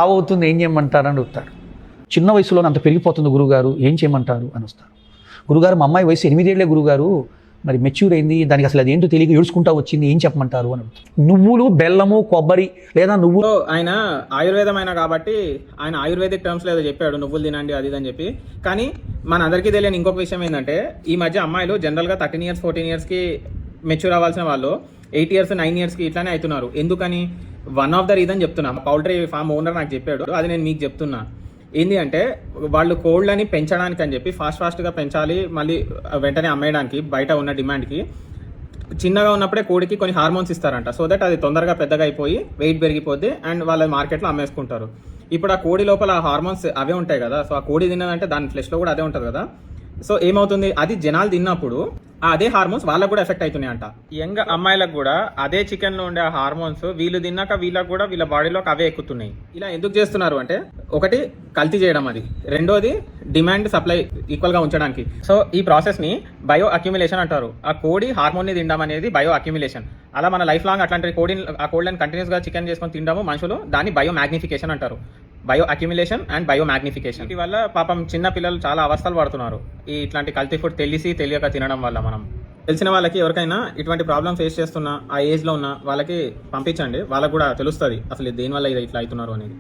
అవుతుంది ఏం చేయమంటారు అని అడుగుతారు. చిన్న వయసులోనే అంత పెరిగిపోతుంది గురుగారు, ఏం చేయమంటారు అని వస్తారు. గురుగారు మా అమ్మాయి వయసు 8 ఏళ్లే గురుగారు, మరి మెచ్యూర్ అయింది, దానికి అసలు అదేంటో తెలియక ఏడ్చుకుంటా వచ్చింది, ఏం చెప్పమంటారు అని అడుగుతారు. నువ్వులు, బెల్లము, కొబ్బరి లేదా నువ్వు ఆయన ఆయుర్వేదం అయినా కాబట్టి ఆయన ఆయుర్వేదిక్ టర్మ్స్ ఏదో చెప్పాడు, నువ్వులు తినండి అది అని చెప్పి. కానీ మన అందరికీ తెలియని ఇంకొక విషయం ఏంటంటే, ఈ మధ్య అమ్మాయిలు జనరల్గా 13 ఇయర్స్ 14 ఇయర్స్కి మెచ్యూర్ అవ్వాల్సిన వాళ్ళు 8 ఇయర్స్ 9 ఇయర్స్కి ఇట్లానే అవుతున్నారు. ఎందుకని? వన్ ఆఫ్ ద రీజన్ చెప్తున్నా, పౌల్ట్రీ ఫామ్ ఓనర్ నాకు చెప్పాడు, అది నేను మీకు చెప్తున్నా. ఏంటి అంటే, వాళ్ళు కోళ్ళని పెంచడానికి అని చెప్పి ఫాస్ట్గా పెంచాలి, మళ్ళీ వెంటనే అమ్మేయడానికి బయట ఉన్న డిమాండ్కి చిన్నగా ఉన్నప్పుడే కోడికి కొన్ని హార్మోన్స్ ఇస్తారంట. సో దట్ అది తొందరగా పెద్దగా అయిపోయి వెయిట్ పెరిగిపోద్ది అండ్ వాళ్ళ మార్కెట్లో అమ్మేసుకుంటారు. ఇప్పుడు ఆ కోడి లోపల ఆ హార్మోన్స్ అవే ఉంటాయి కదా, సో ఆ కోడి తిన్నదంటే దాని ఫ్లెష్లో కూడా అదే ఉంటుంది కదా. సో ఏమవుతుంది, అది జనాలు తిన్నప్పుడు అదే హార్మోన్స్ వాళ్ళకు కూడా ఎఫెక్ట్ అవుతున్నాయి అంట. యంగ్ అమ్మాయిలకు కూడా అదే చికెన్లో ఉండే ఆ హార్మోన్స్ వీళ్ళు తిన్నాక వీళ్ళకి కూడా వీళ్ళ బాడీలోకి అవే ఎక్కుతున్నాయి. ఇలా ఎందుకు చేస్తున్నారు అంటే, ఒకటి కల్తీ చేయడం, అది రెండోది డిమాండ్ సప్లై ఈక్వల్గా ఉంచడానికి. సో ఈ ప్రాసెస్ని బయో అక్యుమిలేషన్ అంటారు. ఆ కోడి హార్మోన్ని తినడం అనేది బయో అక్యుమిలేషన్. అలా మన లైఫ్ లాంగ్ అట్లాంటి ఆ కోడిని కంటిన్యూస్గా చికెన్ చేసుకొని తినడము మనుషులు దాన్ని బయో మ్యాగ్నిఫికేషన్ అంటారు. Bio accumulation and bio magnification. వీటి వల్ల పాపం చిన్న పిల్లలు చాలా అవస్థలు పడుతున్నారు ఈ ఇట్లాంటి కల్తీ ఫుడ్ తెలియక తినడం వల్ల. మనం తెలిసిన వాళ్ళకి ఎవరికైనా ఇటువంటి ప్రాబ్లం ఫేస్ చేస్తున్నా, ఆ ఏజ్లో ఉన్న వాళ్ళకి పంపించండి, వాళ్ళకు కూడా తెలుస్తుంది అసలు దేనివల్ల ఇది ఇట్లా అవుతున్నారు అనేది.